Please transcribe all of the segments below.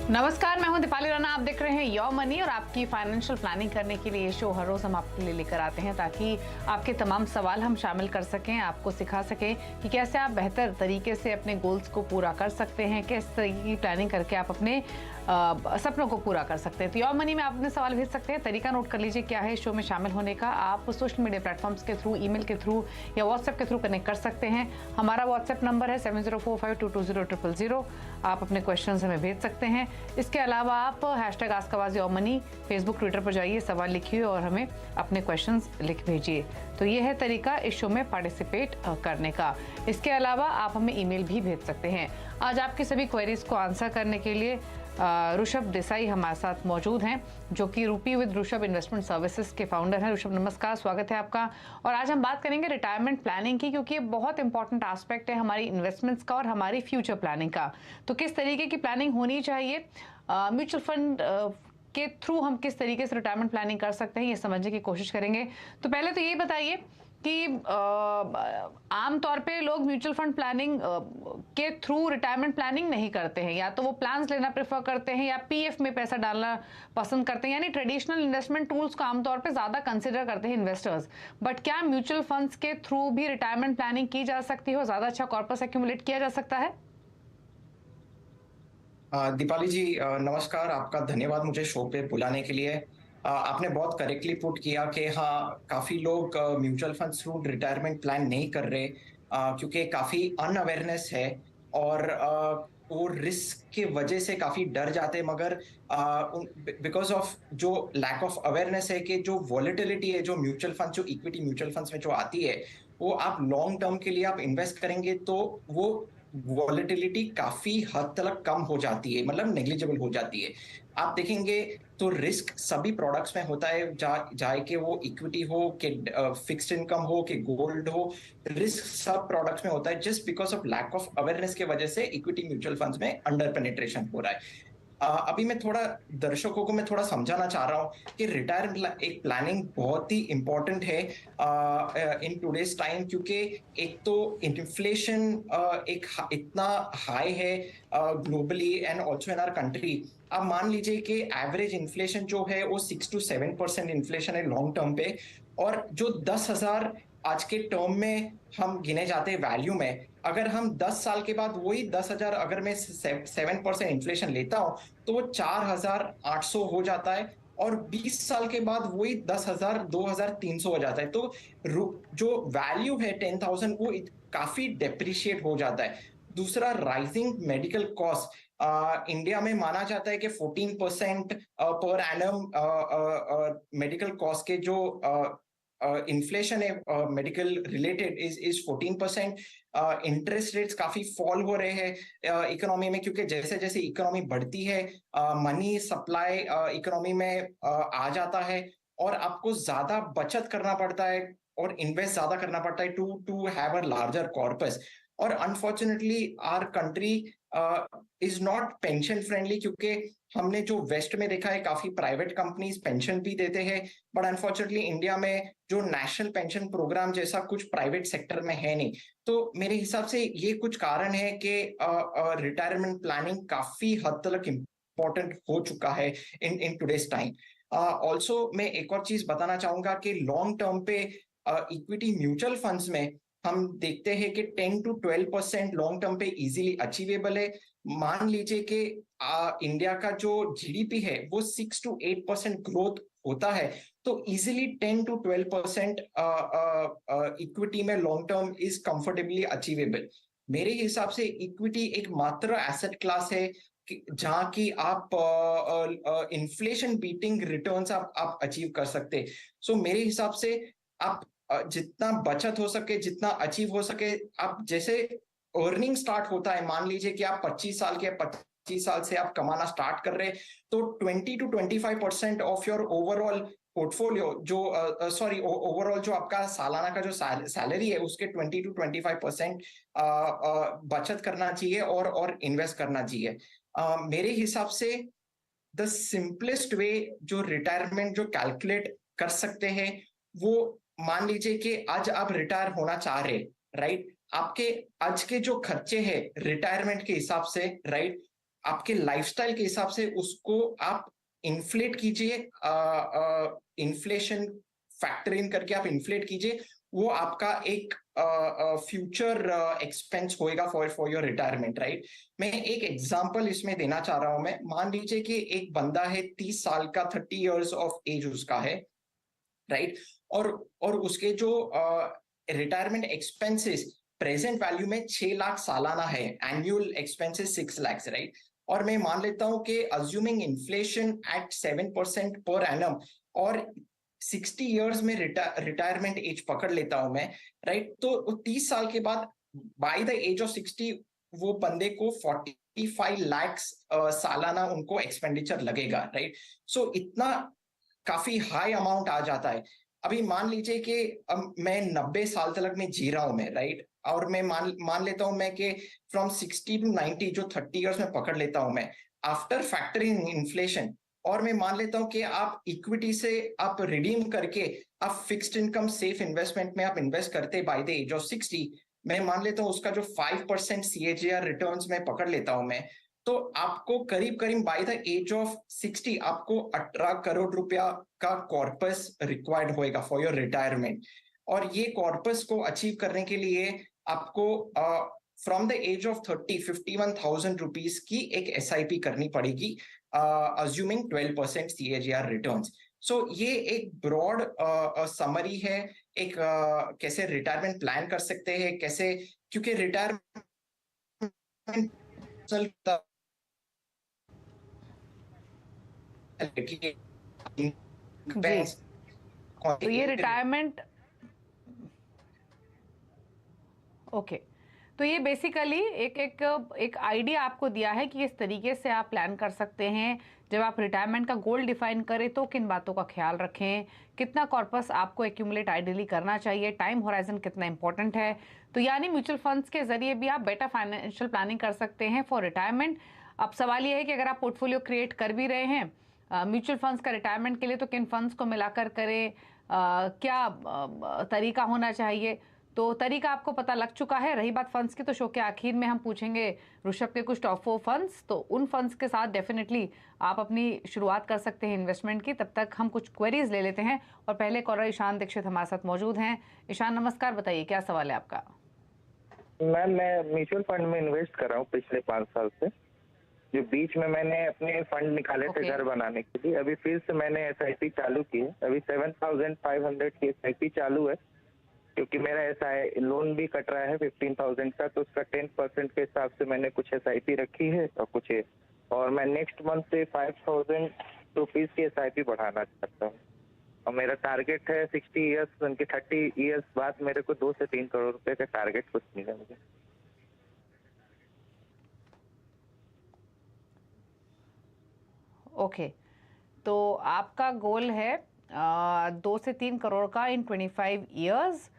नमस्कार, मैं हूं दीपाली राणा। आप देख रहे हैं योर मनी और आपकी फाइनेंशियल प्लानिंग करने के लिए ये शो हर रोज हम आपके लिए लेकर आते हैं ताकि आपके तमाम सवाल हम शामिल कर सकें, आपको सिखा सकें कि कैसे आप बेहतर तरीके से अपने गोल्स को पूरा कर सकते हैं, किस तरीके की प्लानिंग करके आप अपने सपनों को पूरा कर सकते हैं। तो योर मनी में आप अपने सवाल भेज सकते हैं। तरीका नोट कर लीजिए क्या है इस शो में शामिल होने का। आप सोशल मीडिया प्लेटफॉर्म्स के थ्रू, ईमेल के थ्रू या व्हाट्सएप के थ्रू कनेक्ट कर सकते हैं। हमारा व्हाट्सएप नंबर है 7045220000। आप अपने क्वेश्चन हमें भेज सकते हैं। इसके अलावा आप #AskAwazYourMoney फेसबुक, ट्विटर पर जाइए, सवाल लिखिए और हमें अपने क्वेश्चंस लिख भेजिए। तो ये है तरीका इस शो में पार्टिसिपेट करने का। इसके अलावा आप हमें ईमेल भी भेज सकते हैं। आज आपकी सभी क्वेरीज को आंसर करने के लिए ऋषभ देसाई हमारे साथ मौजूद हैं, जो कि रूपी विद ऋषभ इन्वेस्टमेंट सर्विसेज के फाउंडर हैं। ऋषभ, नमस्कार, स्वागत है आपका। और आज हम बात करेंगे रिटायरमेंट प्लानिंग की, क्योंकि ये बहुत इंपॉर्टेंट एस्पेक्ट है हमारी इन्वेस्टमेंट्स का और हमारी फ्यूचर प्लानिंग का। तो किस तरीके की प्लानिंग होनी चाहिए, म्यूचुअल फंड के थ्रू हम किस तरीके से रिटायरमेंट प्लानिंग कर सकते हैं, ये समझने की कोशिश करेंगे। तो पहले तो ये बताइए कि आमतौर पे लोग म्यूचुअल फंड प्लानिंग के थ्रू रिटायरमेंट प्लानिंग नहीं करते हैं, या तो वो प्लान्स लेना प्रेफर करते हैं या पीएफ में पैसा डालना पसंद करते हैं, यानी ट्रेडिशनल इन्वेस्टमेंट टूल्स को आमतौर पे ज्यादा कंसिडर करते हैं इन्वेस्टर्स। बट क्या म्यूचुअल फंड्स के थ्रू भी रिटायरमेंट प्लानिंग की जा सकती है और ज्यादा अच्छा कॉर्पस एक्यूमुलेट किया जा सकता है? दीपाली जी, नमस्कार। आपका धन्यवाद मुझे शो पे बुलाने के लिए। आपने बहुत करेक्टली पुट किया कि हाँ, काफी लोग mutual fund through retirement plan नहीं कर रहे, क्योंकि काफी अनअवेयरनेस है और वो रिस्क की वजह से काफी डर जाते हैं। मगर बिकॉज ऑफ जो लैक ऑफ अवेयरनेस है कि जो वॉलेटिलिटी है, जो म्यूचुअल फंड, जो इक्विटी म्यूचुअल फंड्स में जो आती है, वो आप लॉन्ग टर्म के लिए आप इन्वेस्ट करेंगे तो वो वॉलेटिलिटी काफी हद तक कम हो जाती है, मतलब नेग्लिजिबल हो जाती है। आप देखेंगे तो रिस्क सभी प्रोडक्ट्स में होता है, चाहे कि वो इक्विटी हो कि फिक्स्ड इनकम हो कि गोल्ड हो। रिस्क सब प्रोडक्ट्स में होता है, just because of lack of awareness की वजह से इक्विटी म्यूचुअल फंड्स में अंडर पेनिट्रेशन हो रहा है। अभी मैं थोड़ा दर्शकों को मैं थोड़ा समझाना चाह रहा हूँ कि रिटायरमेंट एक प्लानिंग बहुत ही इंपॉर्टेंट है इन टुडेज टाइम, क्योंकि एक तो इन्फ्लेशन इतना हाई है globally and also in our country. अब मान लीजिए कि एवरेज इन्फ्लेशन जो है वो 6 to 7% इन्फ्लेशन है लॉन्ग टर्म पे, और जो 10,000 आज के टर्म में हम गिने जाते हैं वैल्यू में, अगर हम 10 साल के बाद वही 10,000, अगर मैं 7% इन्फ्लेशन लेता हूं तो वो 4,800 हो जाता है, और 20 साल के बाद वही 10,000 2,300 हो जाता है। तो जो वैल्यू है 10,000 वो काफी डेप्रिशिएट हो जाता है। दूसरा, राइजिंग मेडिकल कॉस्ट। इंडिया में माना जाता है कि 14% पर एनम मेडिकल कॉस्ट के जो इन्फ्लेशन है medical related is 14%। Interest rates काफी फॉल हो रहे हैं इकोनॉमी में, क्योंकि जैसे जैसे इकोनॉमी बढ़ती है मनी सप्लाई इकोनॉमी में आ जाता है, और आपको ज्यादा बचत करना पड़ता है और इन्वेस्ट ज्यादा करना पड़ता है to to have a larger corpus. और unfortunately our country is not pension friendly, क्योंकि हमने जो वेस्ट में देखा है काफी प्राइवेट कंपनीज पेंशन भी देते हैं, बट अनफॉर्चुनेटली इंडिया में जो नेशनल पेंशन प्रोग्राम जैसा कुछ प्राइवेट सेक्टर में है नहीं। तो मेरे हिसाब से ये कुछ कारण है कि रिटायरमेंट प्लानिंग काफी हद तक इम्पोर्टेंट हो चुका है इन इन टुडेज टाइम। ऑल्सो मैं एक और चीज बताना चाहूंगा कि लॉन्ग टर्म पे इक्विटी म्यूचुअल फंड्स में हम देखते हैं कि 10 to 12% लॉन्ग टर्म पे इजीली अचीवेबल है। मान लीजिए कि इंडिया का जो जीडीपी है वो 6 to 8% ग्रोथ होता है, तो इजीली 10 to 12% इक्विटी में long term is comfortably achievable. मेरे हिसाब से इक्विटी एक मात्र एसेट क्लास है जहां की आप इन्फ्लेशन बीटिंग रिटर्न्स आप अचीव कर सकते। सो मेरे हिसाब से आप जितना बचत हो सके, जितना अचीव हो सके, आप जैसे अर्निंग स्टार्ट होता है, मान लीजिए कि आप 25 साल के 25 साल से आप कमाना स्टार्ट कर रहे हैं, तो 20 to 25% of your overall portfolio, जो सॉरी ओवरऑल जो आपका सालाना का जो सैलरी है उसके 20 to 25% बचत करना चाहिए और इन्वेस्ट करना चाहिए। मेरे हिसाब से द सिंपलेस्ट वे जो रिटायरमेंट जो कैलकुलेट कर सकते हैं, वो मान लीजिए कि आज आप रिटायर होना चाह रहे, राइट? आपके आज के जो खर्चे हैं रिटायरमेंट के हिसाब से, राइट, आपके लाइफस्टाइल के हिसाब से उसको आप इन्फ्लेट कीजिए, इन्फ्लेशन फैक्टर इन करके आप इन्फ्लेट कीजिए, वो आपका एक फ्यूचर एक्सपेंस होएगा फॉर योर रिटायरमेंट, राइट। मैं एक एग्जांपल इसमें देना चाह रहा हूं। मैं मान लीजिए कि एक बंदा है 30 साल का, 30 years ऑफ एज उसका है, राइट। और उसके जो रिटायरमेंट एक्सपेंसेस प्रेजेंट वैल्यू में 6 लाख सालाना है, एनुअल एक्सपेंसेस 6 lakhs, राइट। और मैं मान लेता हूं कि assuming inflation eight 7% per annum, और 60 years में रिटायरमेंट एज पकड़ लेता हूं मैं, राइट। तो 30 साल के बाद बाय द एज ऑफ 60 वो बंदे को 45 lakhs सालाना उनको एक्सपेंडिचर लगेगा, राइट। सो इतना काफी हाई अमाउंट आ जाता है। अभी मान लीजिए कि अब मैं 90 साल तक में जी रहा हूं मैं, राइट। और मैं मान लेता हूं मैं कि फ्रॉम 60 to 90 जो 30 years में पकड़ लेता हूं मैं, आफ्टर फैक्टरिंग इन्फ्लेशन, और मैं मान लेता हूं कि आप इक्विटी से आप रिडीम करके आप फिक्स्ड इनकम सेफ इन्वेस्टमेंट में आप इन्वेस्ट करते बाय द एज ऑफ 60, मैं मान लेता हूं उसका जो 5% CAGR रिटर्न्स में पकड़ लेता हूं मैं, तो आपको करीब करीब बाय द एज ऑफ 60 आपको 18 करोड़ रुपया का कॉर्पस रिक्वायर्ड होएगा फॉर योर रिटायरमेंट। और ये कॉर्पस को अचीव करने के लिए आपको from the age of 30 51,000 rupees की एक SIP करनी पड़ेगी, अज्यूमिंग 12% CAGR रिटर्न्स। सो ये एक ब्रॉड समरी है, एक कैसे रिटायरमेंट प्लान कर सकते हैं, कैसे, क्योंकि रिटायरमेंट जी, तो ये रिटायरमेंट, ओके, तो ये बेसिकली एक आइडिया आपको दिया है कि इस तरीके से आप प्लान कर सकते हैं। जब आप रिटायरमेंट का गोल डिफाइन करें तो किन बातों का ख्याल रखें, कितना कॉर्पस आपको एक्यूमुलेट आइडियली करना चाहिए, टाइम होराइजन कितना इंपॉर्टेंट है। तो यानी म्यूचुअल फंड्स के जरिए भी आप बेटर फाइनेंशियल प्लानिंग कर सकते हैं फॉर रिटायरमेंट। अब सवाल ये है कि अगर आप पोर्टफोलियो क्रिएट कर भी रहे हैं म्यूचुअल फंड्स का रिटायरमेंट के लिए, तो किन फंड्स को मिलाकर करें, क्या तरीका होना चाहिए। तो तरीका आपको पता लग चुका है। रही बात फंड्स की, तो शो के आखिर में हम पूछेंगे ऋषभ के कुछ टॉप 4 फंड्स, तो उन फंड्स के साथ डेफिनेटली आप अपनी शुरुआत कर सकते हैं इन्वेस्टमेंट की। तब तक हम कुछ क्वेरीज ले लेते हैं, और पहले कॉलर ईशान दीक्षित हमारे साथ मौजूद हैं। ईशान नमस्कार, बताइए क्या सवाल है आपका। मैम, मैं म्यूचुअल फंड में इन्वेस्ट कर रहा हूँ पिछले 5 साल से। जो बीच में मैंने अपने फंड निकाले थे घर बनाने के लिए, अभी फिर से मैंने SIP चालू की है। अभी 7,500 की SIP चालू है, क्योंकि मेरा ऐसा है लोन भी कट रहा है 15,000 का, तो उसका 10% के हिसाब से मैंने कुछ SIP रखी है और कुछ है। और मैं नेक्स्ट मंथ से 5,000 रुपीज की SIP बढ़ाना चाहता हूँ, और मेरा टारगेट है 60 ईयर्स, उनके 30 ईयर्स बाद मेरे को 2 से 3 करोड़ रुपए का टारगेट कुछ मिला मुझे। ओके, तो आपका गोल है 2 से 3 करोड़ का इन 25 ईयर्स,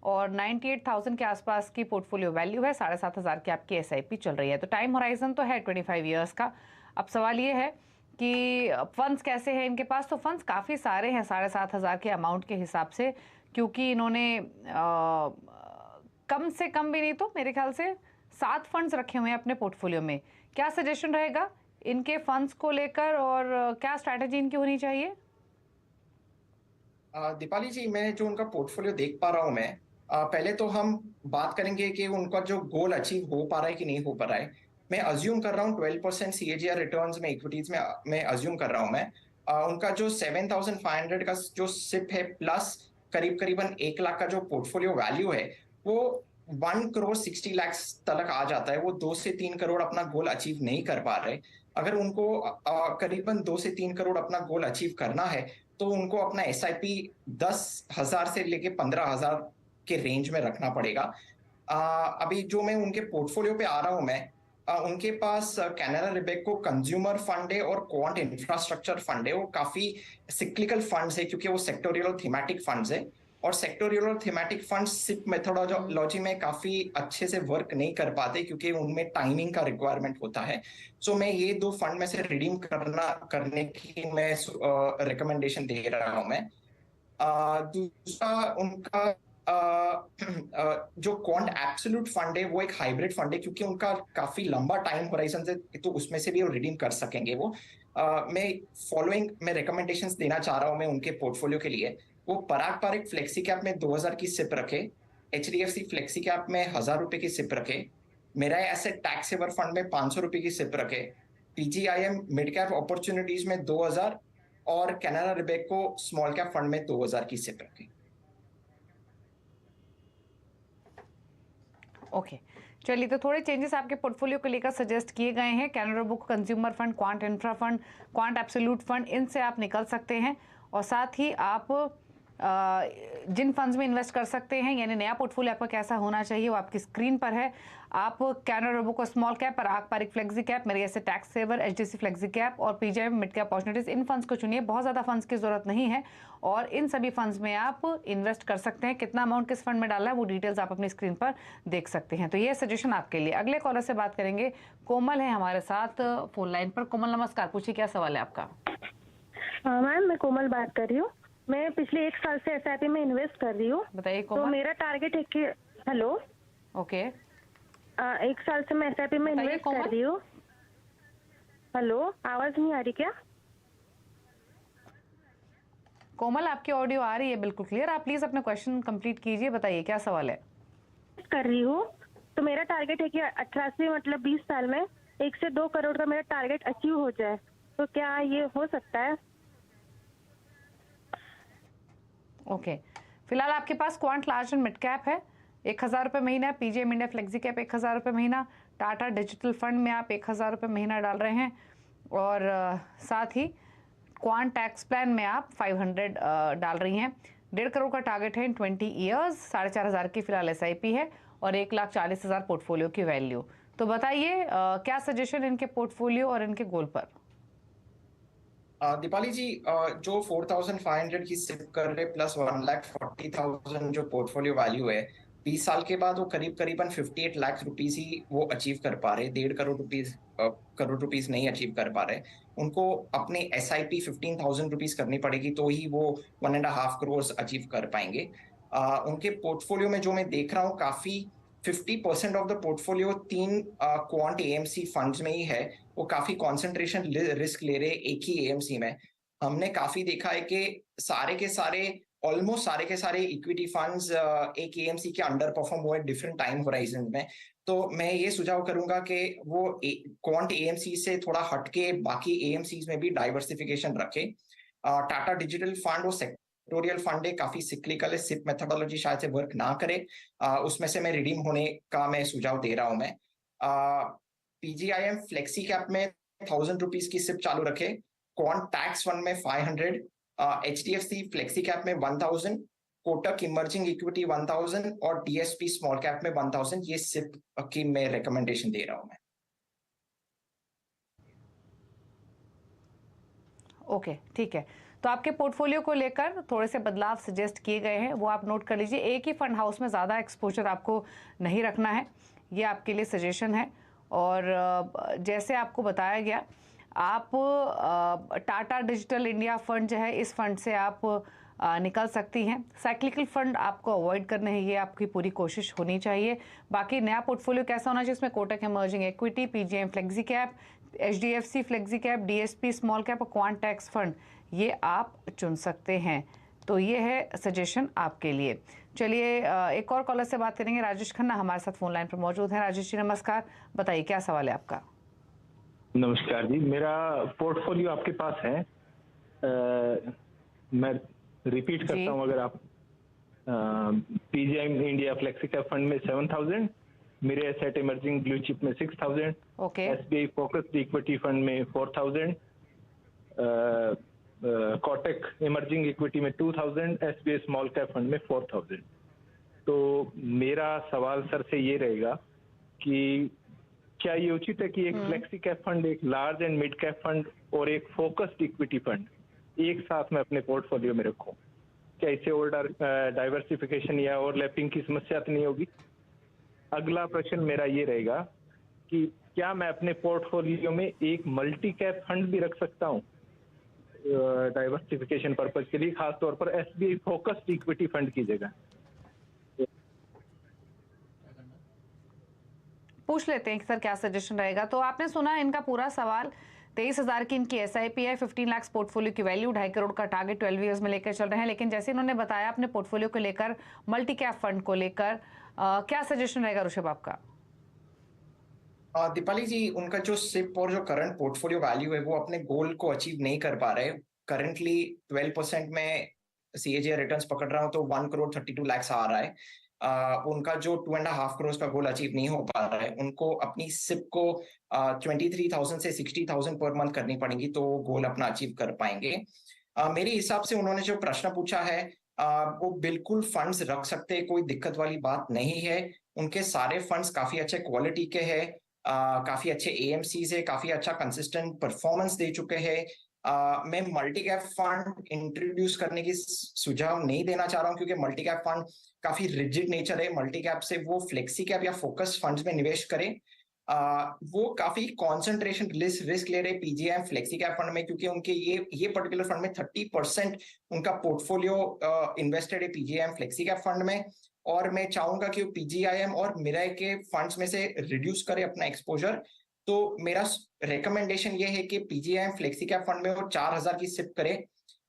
और 98,000 के आसपास की पोर्टफोलियो वैल्यू है, 7,500 की आपकी SIP चल रही है। तो टाइम होराइजन तो है 25 ईयर्स का। अब सवाल ये है कि फंड्स कैसे हैं इनके पास। तो फंड्स काफ़ी सारे हैं 7,500 के अमाउंट के हिसाब से, क्योंकि इन्होंने कम से कम भी नहीं तो मेरे ख्याल से 7 फंड्स रखे हुए हैं अपने पोर्टफोलियो में। क्या सजेशन रहेगा इनके फंड्स को लेकर, और क्या स्ट्रैटेजी इनकी होनी चाहिए। दीपाली जी, मैं जो उनका पोर्टफोलियो देख पा रहा हूं मैं, पहले तो हम बात करेंगे कि उनका जो गोल अचीव हो पा रहा है कि नहीं हो पा रहा है। मैं अज्यूम कर रहा हूँ 12% CAGR रिटर्न्स में इक्विटीज में मैं अज्यूम कर रहा हूँ मैं। उनका जो 7,500 का जो सिप है, प्लस करीबन 1 लाख का जो पोर्टफोलियो वैल्यू है, वो 1,60,00,000 तक आ जाता है। वो 2 से 3 करोड़ अपना गोल अचीव नहीं कर पा रहे। अगर उनको करीबन 2 से 3 करोड़ अपना गोल अचीव करना है, तो उनको अपना SIP 10,000 से लेके 15,000 के रेंज में रखना पड़ेगा। अभी जो मैं उनके पोर्टफोलियो पे आ रहा हूं मैं, उनके पास कैनरा रिबेको कंज्यूमर फंड है और क्वांट इंफ्रास्ट्रक्चर फंड है। वो काफी सिक्लिकल फंड्स है, क्योंकि वो सेक्टोरियल और थीमेटिक फंड्स है। और सेक्टोरियल और थीमेटिक फंड्स सिप मेथोडोलॉजी में काफी अच्छे से वर्क नहीं कर पाते, क्योंकि उनमें टाइमिंग का रिक्वायरमेंट होता है। सो मैं ये 2 फंड में से रिडीम करने की मैं रिकमेंडेशन दे रहा हूं मैं। दूसरा उनका जो क्वांट एब्सोल्यूट फंड है वो एक हाइब्रिड फंड है, क्योंकि उनका काफी लंबा टाइम होराइजन है, तो उसमें से भी वो रिडीम कर सकेंगे वो। मैं रिकमेंडेशंस देना चाह रहा हूँ मैं उनके पोर्टफोलियो के लिए। वो पराग पारिक फ्लेक्सी कैप में 2000 की सिप रखे, HDFC फ्लेक्सी कैप में 1000 रुपए की सिप रखे, मेरा एसेट टैक्स सेवर फंड में 500 रुपए की सिप रखे, PGIM मिड कैप अपॉर्चुनिटीज में 2000 और कैनरा रिबेको स्मॉल कैप फंड में 2000 की सिप रखे। ओके चलिए, तो थोड़े चेंजेस आपके पोर्टफोलियो को लेकर सजेस्ट किए गए हैं। Canara book consumer fund, quant infra fund, quant absolute fund, इनसे आप निकल सकते हैं। और साथ ही आप जिन फंड्स में इन्वेस्ट कर सकते हैं, यानी नया पोर्टफोलियो आपका कैसा होना चाहिए वो आपकी स्क्रीन पर है। आप कैनरा बुक small cap, Parag Parikh flexi cap, मेरे ऐसे tax saver, HDFC flexi cap और PGIM मिड कैप अपॉर्चुनिटीज, इन फंड्स को चुनिए। बहुत ज़्यादा फंड्स की जरूरत नहीं है और इन सभी फंड्स में आप इन्वेस्ट कर सकते हैं। कितना अमाउंट किस फंड में डालना है वो डिटेल्स आप अपनी स्क्रीन पर देख सकते हैं। तो ये सजेशन आपके लिए। अगले कॉलर से बात करेंगे। कोमल है हमारे साथ फोन लाइन पर। कोमल नमस्कार, पूछिए क्या सवाल है आपका। मैम मैं कोमल बात कर रही हूँ। मैं पिछले 1 साल से SIP में इन्वेस्ट कर रही हूँ। बताइए तो कोमल। मेरा टारगेट है कि हेलो ओके 1 साल से मैं SIP में बताइए इन्वेस्ट कोमल। कर रही हूँ। हेलो, आवाज नहीं आ रही क्या? कोमल आपकी ऑडियो आ रही है बिल्कुल क्लियर। आप प्लीज अपना क्वेश्चन कंप्लीट कीजिए, बताइए क्या सवाल है। कर रही हूँ तो मेरा टारगेट है कि 18 से मतलब 20 साल में 1 से 2 करोड़ का मेरा टारगेट अचीव हो जाए। तो क्या ये हो सकता है? ओके फिलहाल आपके पास quant large and mid cap है 1000 रुपये महीना, PGIM इंडिया फ्लेक्सी कैप 1000 रुपये महीना, टाटा डिजिटल फंड में आप 1000 रुपये महीना डाल रहे हैं और साथ ही क्वांट टैक्स प्लान में आप 500 डाल रही हैं। 1.5 करोड़ का टारगेट है इन 20 ईयर्स। 4500 की फिलहाल SIP है और 1,40,000 पोर्टफोलियो की वैल्यू। तो बताइए क्या सजेशन इनके पोर्टफोलियो और इनके गोल पर। दीपाली जी, जो 4500 की सिप कर रहे प्लस 1,40,000 जो पोर्टफोलियो वैल्यू है, 20 साल के बाद वो करीबन 58 लाख रुपीस ही वो अचीव कर पा रहे। 1.5 करोड़ रुपीस नहीं अचीव कर पा रहे। उनको अपने SIP 15,000 रुपीस करनी पड़ेगी तो ही वो 1.5 करोड़ अचीव कर पाएंगे। उनके पोर्टफोलियो में जो मैं देख रहा हूँ, काफी 50% of the portfolio 3 quant AMC funds में ही है। वो काफी कंसंट्रेशन रिस्क ले रहे एक ही AMC में। हमने काफी देखा है कि ऑलमोस्ट सारे के सारे इक्विटी फंड्स एक AMC के अंडर परफॉर्म हुए डिफरेंट टाइम होराइजन में। तो मैं ये सुझाव करूंगा कि वो क्वांट AMC से थोड़ा हटके बाकी AMCs में भी डाइवर्सिफिकेशन रखे। टाटा डिजिटल फंड वो सेक्टोरियल फंड है, काफी सिक्लिकल है, सिप मेथोडोलॉजी शायद से वर्क ना करे। उसमें से मैं रिडीम होने का मैं सुझाव दे रहा हूं मैं। PGIM फ्लेक्सी कैप में 1000 रुपीज की सिप चालू रखे, क्वांट टैक्स फंड में 500, HDFC फ्लेक्सी कैप में 1000, कोटक इमर्जिंग इक्विटी 1000 और DSP स्मॉल कैप में 1000। ये सिप की मैं रिकमेंडेशन दे रहा हूं मैं। ओके ठीक है, तो आपके पोर्टफोलियो को लेकर थोड़े से बदलाव सजेस्ट किए गए हैं, वो आप नोट कर लीजिए। एक ही फंड हाउस में ज़्यादा एक्सपोजर आपको नहीं रखना है, ये आपके लिए सजेशन है। और जैसे आपको बताया गया, आप टाटा डिजिटल इंडिया फंड जो है, इस फंड से आप निकल सकती हैं। साइक्लिकल फंड आपको अवॉइड करने हैं, ये आपकी पूरी कोशिश होनी चाहिए। बाकी नया पोर्टफोलियो कैसा होना चाहिए, इसमें Kotak emerging equity, PGIM flexi cap, HDFC flexi cap, DSP small cap और क्वांट टैक्स फंड, ये आप चुन सकते हैं। तो ये है सजेशन आपके लिए। चलिए एक और कॉलर से बात करेंगे। राजेश खन्ना हमारे साथ फोन लाइन पर मौजूद हैं। राजेश जी नमस्कार, बताइए क्या सवाल है आपका। नमस्कार जी, मेरा पोर्टफोलियो आपके पास है। मैं रिपीट करता हूं, अगर आप PGIM India flexi cap fund में 7000, मेरे एसेट इमर्जिंग ब्लू चिप में 6000, okay SBI focused equity fund में 4000, कोटक इमर्जिंग इक्विटी में 2000, SBI स्मॉल कैप फंड में 4000। तो मेरा सवाल सर से ये रहेगा कि क्या ये उचित है कि एक फ्लेक्सी कैप फंड, एक large and mid cap fund और एक फोकस्ड इक्विटी फंड एक साथ में अपने पोर्टफोलियो में रखूं? क्या इससे और डाइवर्सिफिकेशन या ओवरलैपिंग की समस्या तो नहीं होगी? अगला प्रश्न मेरा ये रहेगा कि क्या मैं अपने पोर्टफोलियो में एक मल्टी कैप फंड भी रख सकता हूं डाइवर्सिफिकेशन पर्पज के लिए, खासतौर पर SBI फोकस्ड इक्विटी फंड की जगह? पूछ लेते हैं कि सर क्या सजेशन रहेगा। तो आपने सुना इनका पूरा सवाल। 23,000 की इनकी SIP है, 15 लाख पोर्टफोलियो की वैल्यू, 2.5 करोड़ का टारगेट 12 ईयर्स में लेकर चल रहे हैं। लेकिन जैसे इन्होंने बताया अपने पोर्टफोलियो को लेकर, मल्टी कैप फंड को लेकर, क्या सजेशन रहेगा ऋषभ आपका? दीपाली जी, उनका जो सिप और जो करंट पोर्टफोलियो वैल्यू है वो अपने गोल को अचीव नहीं कर पा रहे। करंटली 12% में CAGR रिटर्न्स पकड़ रहा हूं तो 1 करोड़ 32 लाख आ रहा है। उनका जो 2.5 करोड़ का गोल अचीव नहीं हो पा रहा है, उनको अपनी सिप को 23,000 से 60,000 पर मंथ करनी पड़ेगी तो गोल अपना अचीव कर पाएंगे। मेरे हिसाब से उन्होंने जो प्रश्न पूछा है वो बिल्कुल फंड्स रख सकते हैं, कोई दिक्कत वाली बात नहीं है। उनके सारे फंड्स काफी अच्छे क्वालिटी के हैं, काफी अच्छे AMCs है, काफी अच्छा कंसिस्टेंट परफॉर्मेंस दे चुके हैं। मैं मल्टी कैप फंड इंट्रोड्यूस करने की सुझाव नहीं देना चाह रहा हूं क्योंकि मल्टी कैप फंड काफी रिजिड नेचर है। मल्टी कैप से वो फ्लेक्सी कैप या फोकस फंड्स में निवेश करें। वो काफी कॉन्सेंट्रेशन रिस्क ले रहे PGIM फ्लेक्सी कैप फंड में, क्योंकि उनके ये पर्टिकुलर फंड में 30% उनका पोर्टफोलियो इन्वेस्टेड है PGIM फ्लेक्सी कैप फंड में। और मैं चाहूंगा कि वो PGIM और मिराई के फंड्स में से रिड्यूस करे अपना एक्सपोजर। तो मेरा रिकमेंडेशन ये है कि PGIM फ्लेक्सी कैप फंड में वो 4,000 की सिप करे,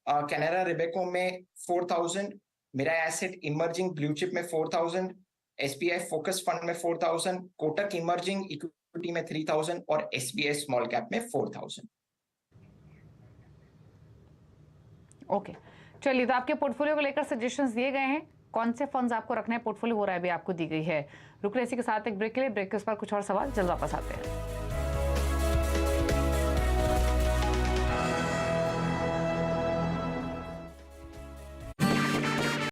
कैनरा रिबेको में 4,000, Mirae asset emerging blue chip में 4,000, SBI फोकस फंड में 4,000, कोटक इमर्जिंग इक्विटी में 3,000 और SBI स्मॉल कैप में 4,000। ओके, चलिए, तो आपके पोर्टफोलियो को लेकर सजेशंस दिए गए हैं। कौन से फंड्स आपको रखना है पोर्टफोलियो, वो राय भी आपको दी गई है। रुक रहे इसी के साथ एक ब्रेक के लिए। ब्रेक के उस पर कुछ और सवाल, जल्द वापस आते हैं।